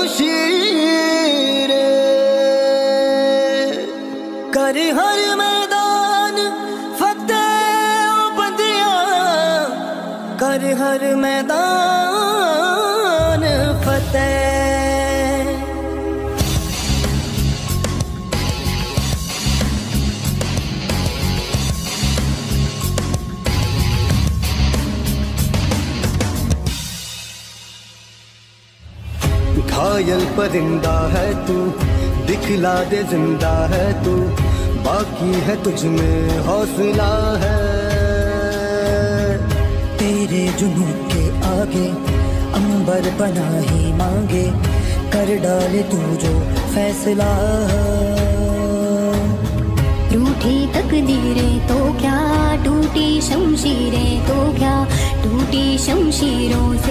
शमशीर, कर हर मैदान फतेह ओ बंदिया, कर हर मैदान फतेह। घायल परिंदा है तू, दिखला दे जिंदा है तू, बाकी है तुझ में हौसला है। तेरे जुनून के आगे अंबर पनाही मांगे, कर डाले तू जो फैसला। रूठी तकदीरें तो क्या, टूटी शमशीरें तो क्या, टूटी शमशीरों से